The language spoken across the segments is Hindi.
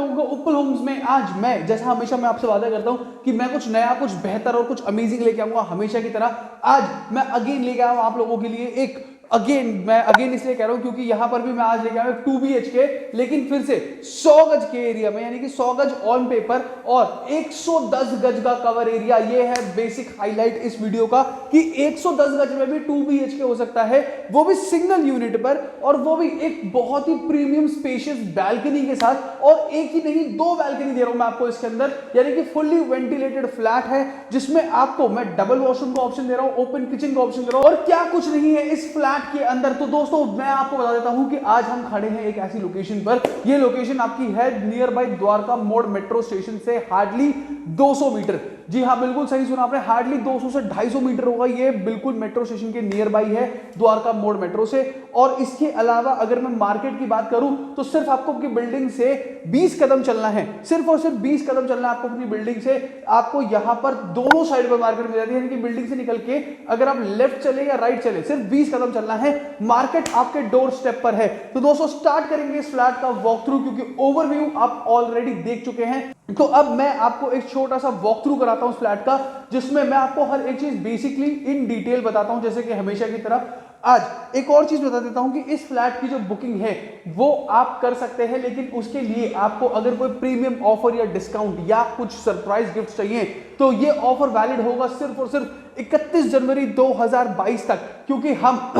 लोगों को उपल होम्स में आज मैं, जैसा हमेशा मैं आपसे वादा करता हूं कि मैं कुछ नया, कुछ बेहतर और कुछ अमेजिंग लेके आऊंगा हमेशा की तरह, आज मैं अगेन लेके आया हूं आप लोगों के लिए एक मैं अगेन इसलिए कह रहा हूं क्योंकि यहां पर भी मैं आज लेके आया हूं 2 BHK, लेकिन फिर से 100 गज के एरिया में, यानी कि 100 गज ऑन पेपर और 110 गज का कवर एरिया। ये है बेसिक हाईलाइट इस वीडियो का कि 110 गज में भी 2 BHK हो सकता है, वो भी सिंगल यूनिट पर, और वो भी एक बहुत ही प्रीमियम स्पेशियस बैल्कनी के साथ। और एक ही नहीं, 2 बैल्कनी दे रहा हूं मैं आपको इसके अंदर, यानी कि फुल्ली वेंटिलेटेड फ्लैट है जिसमें आपको मैं डबल वॉशरूम का ऑप्शन दे रहा हूं, ओपन किचन का ऑप्शन दे रहा हूं, और क्या कुछ नहीं है इस फ्लैट के अंदर। तो दोस्तों मैं आपको बता देता हूं कि आज हम खड़े हैं एक ऐसी लोकेशन पर, ये लोकेशन आपकी है नियर बाय द्वारका मोड़ मेट्रो स्टेशन से हार्डली 200 मीटर। जी हाँ, बिल्कुल सही सुना आपने, हार्डली 200 से 250 मीटर होगा। ये बिल्कुल मेट्रो स्टेशन के नियर बाई है द्वारका मोड़ मेट्रो से। और इसके अलावा अगर मैं मार्केट की बात करूं तो सिर्फ आपको अपनी बिल्डिंग से 20 कदम चलना है, सिर्फ और सिर्फ 20 कदम चलना है आपको अपनी बिल्डिंग से। आपको यहां पर दोनों साइड पर मार्केट मिल जाती है, यानी कि बिल्डिंग से निकल के अगर आप लेफ्ट चले या राइट चले, सिर्फ 20 कदम चलना है, मार्केट आपके डोर स्टेप पर है। तो दोस्तों स्टार्ट करेंगे इस फ्लैट का वॉक थ्रू, क्योंकि ओवरव्यू आप ऑलरेडी देख चुके हैं। तो अब मैं आपको एक छोटा सा वॉक थ्रू कराता हूं इस फ्लैट का, जिसमें मैं आपको हर एक चीज बेसिकली इन डिटेल बताता हूं, जैसे कि हमेशा की तरह। आज एक और चीज बता देता हूं कि इस फ्लैट की जो बुकिंग है वो आप कर सकते हैं, लेकिन उसके लिए आपको अगर कोई प्रीमियम ऑफर या डिस्काउंट या कुछ सरप्राइज गिफ्ट चाहिए तो ये ऑफर वैलिड होगा सिर्फ और सिर्फ 31 जनवरी 2022 तक, क्योंकि हम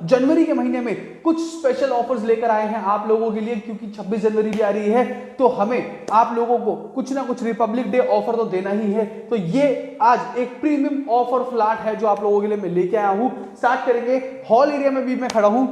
जनवरी के महीने में कुछ स्पेशल ऑफर्स लेकर आए हैं आप लोगों के लिए, क्योंकि 26 जनवरी भी आ रही है तो हमें आप लोगों को कुछ ना कुछ रिपब्लिक डे ऑफर तो देना ही है। तो ये आज एक प्रीमियम ऑफर फ्लैट है जो आप लोगों के लिए मैं लेके आया हूं। स्टार्ट करेंगे, हॉल एरिया में भी मैं खड़ा हूं।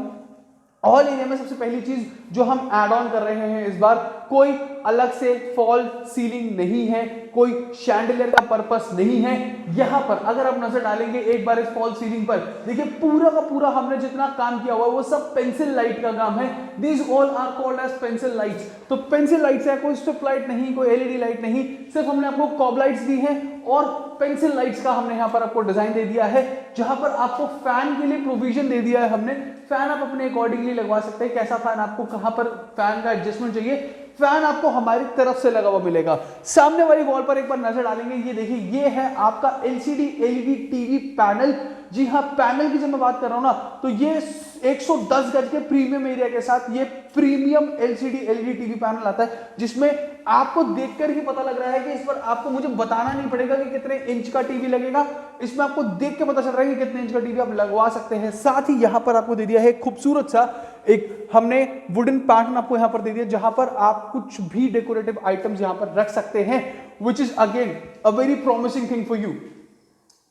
हॉल एरिया में सबसे पहली चीज जो हम ऐड ऑन कर रहे हैं इस बार, कोई अलग से फॉल सीलिंग नहीं है, कोई शैंडलियर का पर्पस नहीं है। यहां पर अगर आप नजर डालेंगे एक बार इस फॉल सीलिंग पर, देखिए पूरा का पूरा हमने जितना काम किया हुआ है वो सब पेंसिल लाइट का काम है। These all are called as pencil lights. तो पेंसिल लाइट्स है, कोई स्ट्रिप लाइट नहीं, कोई एलईडी लाइट नहीं, सिर्फ हमने आपको कॉब लाइट्स दी हैं और पेंसिल लाइट्स का हमने यहां पर आपको डिजाइन दे दिया है, जहां पर आपको फैन के लिए प्रोविजन दे दिया है हमने। फैन आप अपने अकॉर्डिंगली लगवा सकते हैं, कैसा फैन आपको, कहां पर फैन का एडजस्टमेंट चाहिए, फैन आपको हमारी तरफ से लगा हुआ मिलेगा। सामने वाली वॉल पर एक बार नजर डालेंगे, ये देखिए ये है आपका एलसीडी एलईडी टीवी पैनल। जी हाँ, पैनल की जब मैं बात कर रहा हूं ना तो ये 110 गज के प्रीमियम एरिया के साथ ये premium LCD LED TV panel आता है, जिसमें आपको देखकर ही पता लग रहा है कि इस पर आपको मुझे बताना नहीं पड़ेगा कि कितने इंच का टीवी लगेगा, इसमें आपको देख के पता चल रहा है कि कितने इंच का टीवी आप लगवा सकते हैं। साथ ही यहां पर आपको दे दिया है खूबसूरत सा एक हमने वुडन पैटर्न आपको यहां पर दे दिया, जहां पर आप कुछ भी डेकोरेटिव आइटम्स यहां पर रख सकते हैं, which is again a very promising thing for you.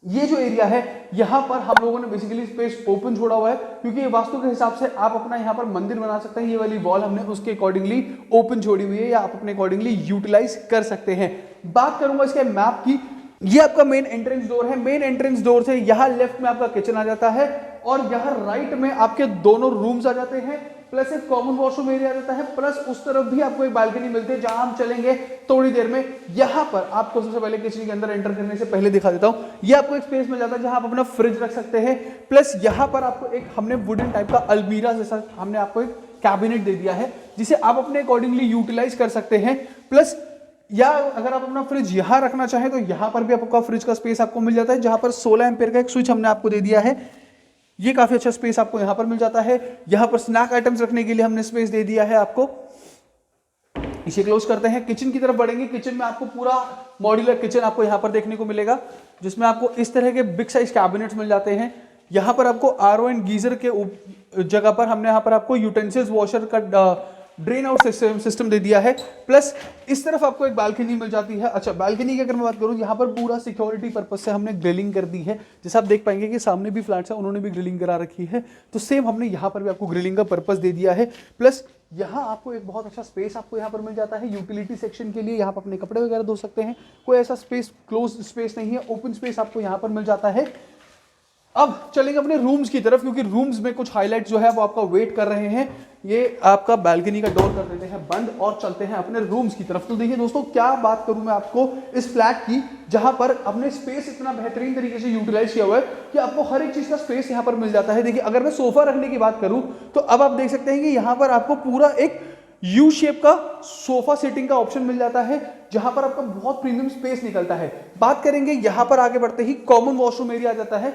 ये जो एरिया है यहां पर हम लोगों ने बेसिकली स्पेस ओपन छोड़ा हुआ है, क्योंकि वास्तु के हिसाब से आप अपना यहां पर मंदिर बना सकते हैं। ये वाली वॉल हमने उसके अकॉर्डिंगली ओपन छोड़ी हुई है, या आप अपने अकॉर्डिंगली यूटिलाइज कर सकते हैं। बात करूंगा इसके मैप की, ये आपका मेन एंट्रेंस डोर है। मेन एंट्रेंस डोर से यहां लेफ्ट में आपका किचन आ जाता है और यहां राइट में आपके दोनों रूम्स आ जाते हैं, प्लस एक कॉमन वॉशरूम एरिया रहता है, प्लस उस तरफ भी आपको एक बालकनी मिलती है जहां हम चलेंगे थोड़ी देर में। यहां पर आपको सबसे पहले किचन के अंदर एंटर करने से पहले दिखा देता हूं, ये आपको एक स्पेस मिल जाता है जहां आप अपना फ्रिज रख सकते हैं, प्लस यहां पर आपको एक हमने वुडन टाइप का अलमीरा जैसा हमने आपको एक कैबिनेट दे दिया है, जिसे आप अपने अकॉर्डिंगली यूटिलाइज कर सकते हैं। प्लस या अगर आप अपना फ्रिज यहां रखना चाहें तो यहां पर भी आपका फ्रिज का स्पेस आपको मिल जाता है, जहां पर 16 एम्पीयर का एक स्विच हमने आपको दे दिया है। ये काफी अच्छा स्पेस आपको यहां पर मिल जाता है। यहां पर स्नैक आइटम्स रखने के लिए हमने स्पेस दे दिया है आपको। इसे क्लोज करते हैं, किचन की तरफ बढ़ेंगे। किचन में आपको पूरा मॉड्यूलर किचन आपको यहां पर देखने को मिलेगा, जिसमें आपको इस तरह के बिग साइज कैबिनेट्स मिल जाते हैं। यहां पर आपको आरओ एंड गीजर के जगह पर हमने यहां पर आपको यूटेंसिल्स वॉशर का ड्रेन आउट सिस्टम दे दिया है। प्लस इस तरफ आपको एक बालकनी मिल जाती है। अच्छा, बालकनी की अगर मैं बात करूं, यहाँ पर पूरा सिक्योरिटी पर्पस से हमने ग्रिलिंग कर दी है। जैसे आप देख पाएंगे कि सामने भी फ्लैट्स है, उन्होंने भी ग्रिलिंग करा रखी है, तो सेम हमने यहाँ पर भी आपको ग्रिलिंग का पर्पस दे दिया है। प्लस यहाँ आपको एक बहुत अच्छा स्पेस आपको यहाँ पर मिल जाता है यूटिलिटी सेक्शन के लिए। यहाँ पर अपने कपड़े वगैरह धो सकते हैं, कोई ऐसा स्पेस क्लोज स्पेस नहीं है, ओपन स्पेस आपको यहाँ पर मिल जाता है। अब चलेंगे अपने रूम्स की तरफ, क्योंकि रूम्स में कुछ हाईलाइट जो है वो आपका वेट कर रहे हैं। ये आपका बालकनी का डोर कर देते हैं बंद और चलते हैं अपने रूम्स की तरफ। तो देखिए दोस्तों, क्या बात करूं मैं आपको इस फ्लैट की, जहां पर अपने स्पेस इतना बेहतरीन तरीके से यूटिलाइज किया हुआ है कि आपको हर एक चीज का स्पेस यहां पर मिल जाता है। देखिए, अगर मैं सोफा रखने की बात करूं तो अब आप देख सकते हैं कि यहां पर आपको पूरा एक यू शेप का सोफा सीटिंग का ऑप्शन मिल जाता है, जहां पर आपका बहुत प्रीमियम स्पेस निकलता है। बात करेंगे यहां पर आगे बढ़ते ही कॉमन वॉशरूम एरिया आ जाता है।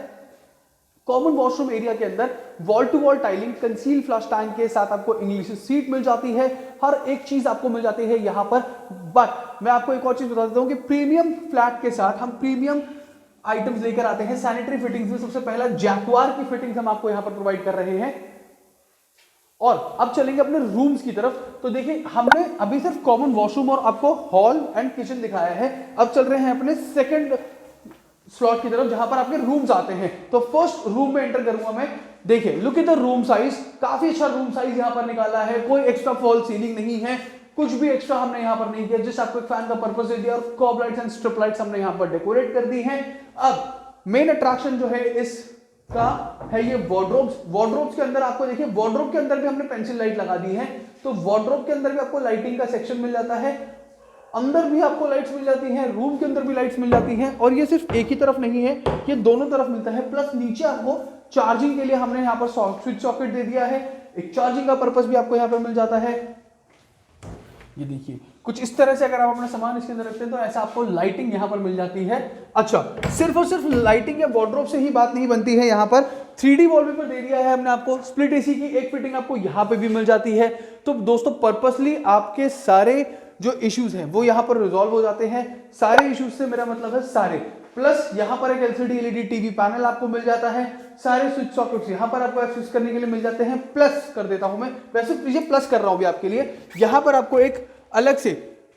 कॉमन वॉशरूम एरिया के अंदर wall to wall tiling, conceal flush tank के साथ आपको इंग्लिश सीट मिल जाती है, हर एक चीज आपको मिल जाती है यहां पर। बट मैं आपको एक और चीज बता देता हूं कि प्रीमियम फ्लैट के साथ हम प्रीमियम आइटम्स लेकर आते हैं। सैनिटरी फिटिंग्स में सबसे पहला जैक्वार की फिटिंग्स हम आपको यहां पर प्रोवाइड कर रहे हैं। और अब चलेंगे अपने रूम्स की तरफ। तो देखिए हमने अभी सिर्फ कॉमन वॉशरूम और आपको हॉल एंड किचन दिखाया है, अब चल रहे हैं अपने सेकंड स्लॉट की तरफ जहां पर आपके रूम्स आते हैं। तो फर्स्ट रूम में एंटर करूंगा मैं। देखिए look at the room size, काफी अच्छा रूम साइज यहां पर निकाला है, कोई एक्स्ट्रा फॉल सीलिंग नहीं है, कुछ भी एक्स्ट्रा हमने यहां पर नहीं किया, जिस आपको एक फैन का पर्पस दे दिया और COB lights and strip lights हमने यहां पर डेकोरेट कर दी हैं। अब मेन अट्रैक्शन जो है इस का है ये वार्डरोब्स। वार्डरोब्स के अंदर आपको देखिए, वार्डरोब के अंदर भी हमने पेंसिल लाइट लगा दी है, तो वार्डरोब के अंदर भी आपको लाइटिंग का सेक्शन मिल जाता है, अंदर भी आपको लाइट्स मिल जाती हैं, रूम के अंदर भी लाइट्स मिल जाती हैं। और ये सिर्फ एक ही तरफ नहीं है, ये दोनों तरफ मिलता है। प्लस नीचे आपको चार्जिंग के लिए हमने यहाँ पर स्विच सॉकेट दे दिया है, एक चार्जिंग का पर्पस भी आपको यहाँ पर मिल जाता है। ये देखिए कुछ इस तरह से अगर आप अपना सामान इसके अंदर रखते हैं तो ऐसा आपको लाइटिंग यहाँ पर मिल जाती है। अच्छा, सिर्फ और सिर्फ लाइटिंग या वार्डरोब से ही बात नहीं बनती है, यहाँ पर 3D वॉलपेपर दे दिया है हमने आपको। स्प्लिट एसी की एक फिटिंग आपको यहाँ पे भी मिल जाती है। तो दोस्तों पर्पसली आपके सारे जो इश्यूज हैं वो यहाँ पर रिजॉल्व हो जाते हैं। सारे इश्यूज से मेरा मतलब है सारे। प्लस यहाँ पर एक LCD LED टीवी पैनल आपको मिल जाता है, सारे स्विच सॉकेट्स यहाँ पर आपको एक्सेस करने के लिए मिल जाते हैं। प्लस कर देता हूं मैं, वैसे ये प्लस कर रहा हूं भी आपके लिए, यहाँ पर आपको एक अलग से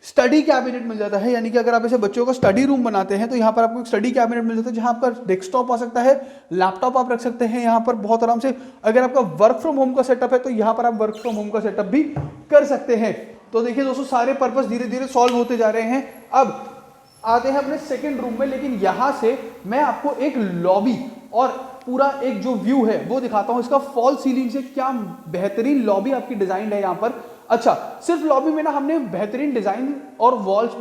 स्टडी कैबिनेट मिल जाता है। यानी कि अगर आप ऐसे बच्चों का स्टडी रूम बनाते हैं तो यहाँ पर आपको एक स्टडी कैबिनेट मिल जाता है, जहां आपका डेस्कटॉप आ सकता है, लैपटॉप आप रख सकते हैं यहाँ पर बहुत आराम से। अगर आपका वर्क फ्रॉम होम का सेटअप है तो यहाँ पर आप वर्क फ्रॉम होम का सेटअप भी कर सकते हैं। तो देखिए दोस्तों सारे पर्पस धीरे धीरे सॉल्व होते जा रहे हैं। अब आते हैं अपने सेकंड रूम में, लेकिन यहां से मैं आपको एक लॉबी और पूरा एक जो व्यू है वो दिखाता हूं। इसका फॉल सीलिंग से क्या बेहतरीन लॉबी आपकी डिजाइन है यहाँ पर। अच्छा, सिर्फ लॉबी में ना हमने बेहतरीन डिजाइन और वॉल्स,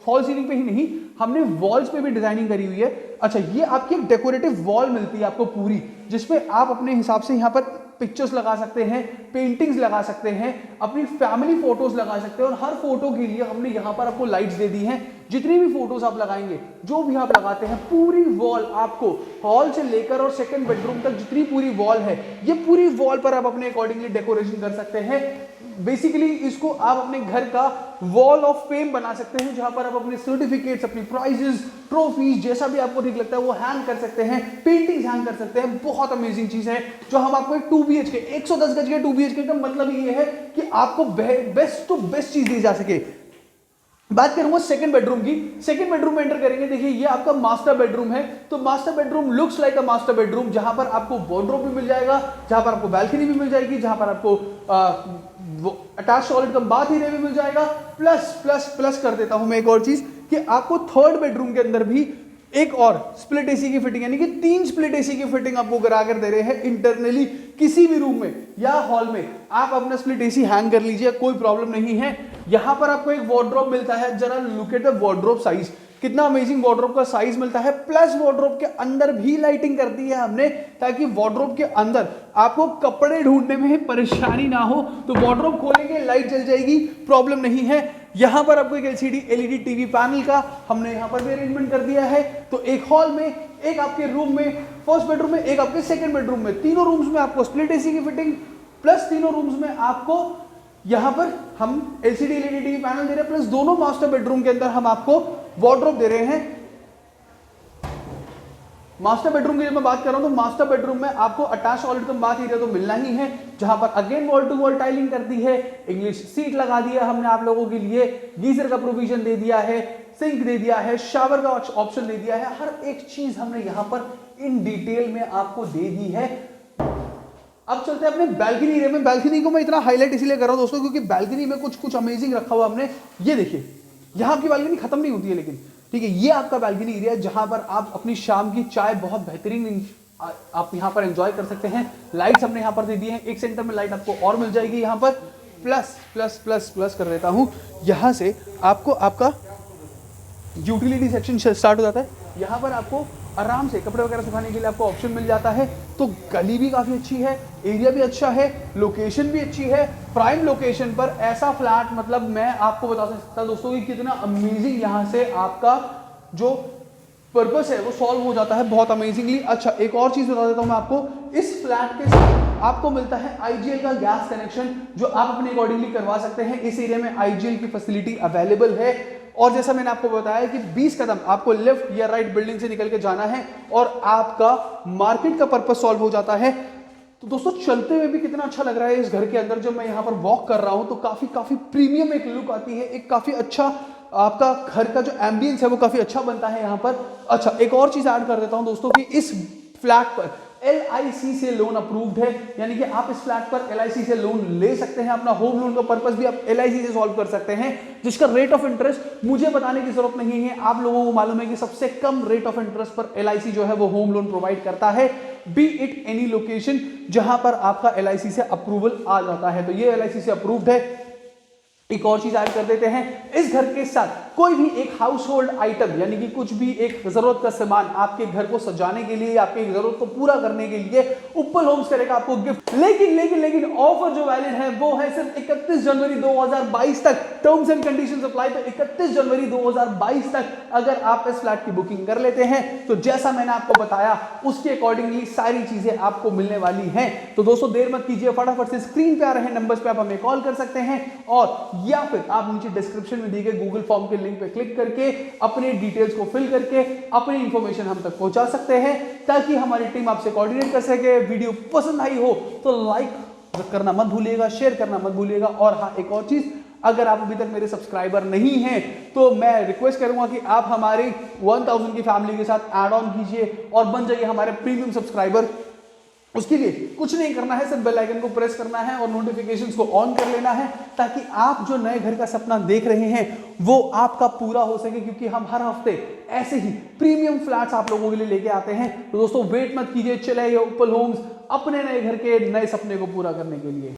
फॉल सीलिंग पे ही नहीं, हमने वॉल्स पे भी डिजाइनिंग करी हुई है। अच्छा, ये आपकी एक डेकोरेटिव वॉल मिलती है आपको पूरी, जिसमें आप अपने हिसाब से यहाँ पर पिक्चर्स लगा सकते हैं, पेंटिंग्स लगा सकते हैं, अपनी फैमिली फोटोज लगा सकते हैं। और हर फोटो के लिए हमने यहाँ पर आपको लाइट्स दे दी हैं। जितनी भी फोटोज आप लगाएंगे, जो भी आप लगाते हैं, पूरी वॉल आपको हॉल से लेकर और सेकंड बेडरूम तक जितनी पूरी वॉल है, ये पूरी वॉल पर आप अपने अकॉर्डिंगली डेकोरेशन कर सकते हैं। बेसिकली इसको आप अपने घर का वॉल ऑफ फेम बना सकते हैं, जहां पर आप अपने सर्टिफिकेट्स, अपनी प्राइजेस, ट्रॉफीज, जैसा भी आपको ठीक लगता है वो हैंग कर सकते हैं, पेंटिंग्स हैंग कर सकते हैं। बहुत अमेजिंग चीज है जो हम आपको एक 2 BHK 110 गज के 2 BHK का मतलब ये है कि आपको बेस्ट टू बेस्ट चीज दी जा सके। बात करूंगा सेकंड बेडरूम की। सेकंड बेडरूम में एंटर करेंगे, देखिए ये आपका मास्टर बेडरूम है। तो master bedroom looks like a master bedroom, जहां पर आपको वार्डरोब भी मिल जाएगा, जहां पर आपको बालकनी भी मिल जाएगी, जहां पर आपको अटैच टॉयलेट का बाथ एरिया भी मिल जाएगा। प्लस प्लस प्लस कर देता हूं मैं एक और चीज कि आपको थर्ड बेडरूम के अंदर भी एक और स्प्लिट एसी की फिटिंग, यानी कि 3 स्प्लिट एसी की फिटिंग आपको करा कर दे रहे हैं। इंटरनली किसी भी रूम में या हॉल में आप अपना स्प्लिट एसी हैंग कर लीजिए, कोई प्रॉब्लम नहीं है। यहां पर आपको एक वार्डरोब मिलता है, जरा look at the wardrobe size, कितना अमेजिंग वार्डरोब का साइज मिलता है। प्लस वार्डरोब के अंदर भी लाइटिंग कर दी है हमने, ताकि वार्डरोब के अंदर आपको कपड़े ढूंढने में परेशानी ना हो। तो वार्डरोब खोलेंगे, लाइट जल जाएगी, प्रॉब्लम नहीं है। यहां पर आपको एक LCD LED टीवी पैनल का हमने यहां पर भी अरेंजमेंट कर दिया है। तो एक हॉल में, एक आपके रूम में, फर्स्ट बेडरूम में, एक आपके सेकंड बेडरूम में, तीनों रूम्स में आपको स्प्लिट एसी की फिटिंग, प्लस तीनों रूम्स में आपको यहां पर हम LCD LED टीवी पैनल दे रहे हैं, प्लस दोनों मास्टर बेडरूम के अंदर हम आपको वार्डरोब दे रहे हैं। मास्टर बेडरूम की जब मैं बात कर रहा हूं तो मास्टर बेडरूम में आपको अटैच टॉयलेट का बाथ एरिया तो मिलना ही है, जहां पर again wall to wall tiling कर दी है, इंग्लिश सीट लगा दिया हमने आप लोगों के लिए, गीजर का प्रोविजन दे दिया है, सिंक दे दिया है, शावर का ऑप्शन दे दिया है। हर एक चीज हमने यहां पर इन डिटेल में आपको दे दी है। अब चलते हैं अपने बैल्कनी एरिया में। बैल्कनी को मैं इतना हाईलाइट इसलिए कर रहा हूं दोस्तों, क्योंकि बैल्कनी में कुछ अमेजिंग रखा हुआ हमने। ये देखिए, यहां आपकी बैल्कनी खत्म नहीं होती है, लेकिन ठीक है, ये आपका बैल्कनी एरिया है, जहां पर आप अपनी शाम की चाय बहुत बेहतरीन आप यहां पर एंजॉय कर सकते हैं। लाइट्स हमने यहां पर दे दी हैं, एक सेंटर में लाइट आपको और मिल जाएगी यहां पर। प्लस प्लस प्लस प्लस कर देता हूं, यहां से आपको आपका यूटिलिटी सेक्शन स्टार्ट हो जाता है। यहां पर आपको आराम से कपड़े वगैरह सुखाने के लिए आपको ऑप्शन मिल जाता है। तो गली भी काफ़ी अच्छी है, एरिया भी अच्छा है, लोकेशन भी अच्छी है, प्राइम लोकेशन पर ऐसा फ्लैट मतलब मैं आपको बता सकता दोस्तों कि कितना अमेजिंग यहाँ से आपका जो पर्पस है वो सॉल्व हो जाता है बहुत अमेजिंगली। अच्छा, एक और चीज़ बता देता हूँ मैं आपको, इस फ्लैट के साथ आपको मिलता है आईजीएल का गैस कनेक्शन जो आप अपने अकॉर्डिंगली करवा सकते हैं। इस एरिया में आईजीएल की फैसिलिटी अवेलेबल है और जैसा मैंने आपको बताया कि 20 कदम आपको लेफ्ट या राइट बिल्डिंग से निकल के जाना है और आपका मार्केट का पर्पस सॉल्व हो जाता है। तो दोस्तों चलते हुए भी कितना अच्छा लग रहा है इस घर के अंदर। जब मैं यहाँ पर वॉक कर रहा हूँ तो काफी प्रीमियम एक लुक आती है, एक काफी अच्छा आपका घर का जो एम्बियंस है वो काफी अच्छा बनता है यहाँ पर। अच्छा, एक और चीज ऐड कर देता हूँ दोस्तों कि इस फ्लैट पर LIC से लोन अप्रूव्ड है, यानी कि आप इस फ्लैट पर LIC से लोन ले सकते हैं। अपना होम लोन का पर्पस भी आप LIC से सॉल्व कर सकते हैं, जिसका रेट ऑफ इंटरेस्ट मुझे बताने की जरूरत नहीं है, आप लोगों को मालूम है कि सबसे कम रेट ऑफ इंटरेस्ट पर LIC जो है वो होम लोन प्रोवाइड करता है, बी इट एनी लोकेशन जहां पर आपका LIC से अप्रूवल आ जाता है। तो ये LIC से अप्रूव्ड है। एक और चीज ऐड कर देते हैं, इस घर के साथ कोई भी एक हाउस होल्ड आइटम यानी कि कुछ भी एक जरूरत का सामान आपके घर को सजाने के लिए, आपके जरूरत को पूरा करने के लिए उप्पल होम्स करेगा आपको गिफ्ट। लेकिन ऑफर जो वैलिड है वो है सिर्फ 31 जनवरी 2022 तक। Terms and conditions apply. तो 31 जनवरी 2022 तक अगर आप इस फ्लैट की बुकिंग कर लेते हैं तो जैसा मैंने आपको बताया उसके अकॉर्डिंगली सारी चीजें आपको मिलने वाली हैं। तो दोस्तों देर मत कीजिए, फटाफट से स्क्रीन पे आ रहे नंबर्स पे आप हमें कॉल कर सकते हैं और या फिर आप नीचे डिस्क्रिप्शन में दी गए गूगल फॉर्म के लिंक पे क्लिक करके अपने डिटेल्स को फिल करके अपनी इंफॉर्मेशन हम तक पहुंचा सकते हैं ताकि हमारी टीम आपसे कोऑर्डिनेट कर सके। वीडियो पसंद आई हो तो लाइक करना मत भूलिएगा, शेयर करना मत भूलिएगा। और हाँ, एक और चीज, अगर आप अभी तक मेरे सब्सक्राइबर नहीं हैं तो मैं रिक्वेस्ट करूंगा कि आप हमारी 1000 की फैमिली के साथ ऐड ऑन कीजिए और बन जाइए हमारे प्रीमियम सब्सक्राइबर। उसके लिए कुछ नहीं करना है, सिर्फ बेल आइकन को प्रेस करना है और नोटिफिकेशंस को ऑन कर लेना है ताकि आप जो नए घर का सपना देख रहे हैं वो आपका पूरा हो सके, क्योंकि हम हर हफ्ते ऐसे ही प्रीमियम फ्लैट्स आप लोगों के लिए लेके आते हैं। तो दोस्तों वेट मत कीजिए, चले आइए उप्पल होम्स अपने नए घर के नए सपने को पूरा करने के लिए।